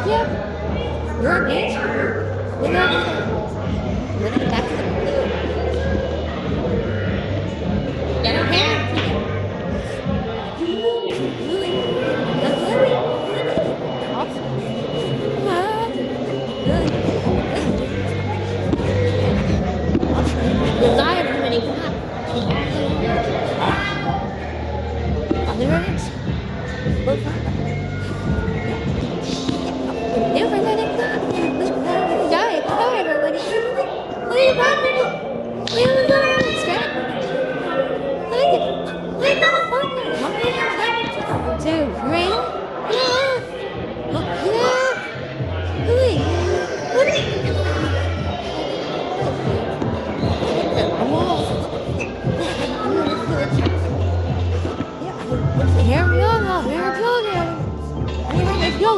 Yeah, you're a dancer. We're not back to the blue. Get her hand. Louie. That's Louie. Awesome. Louie. There's not every many clap. Other minutes. We're fine. Never let it go. Die. Hi, everybody. What are you laughing at? We haven't got around this track. Look at it. Wait, no, fuck no. 1, 2, 3. Yeah. Oh, yeah. Wait. What are you? Yeah. Here we go now. Here we go now. Here we go.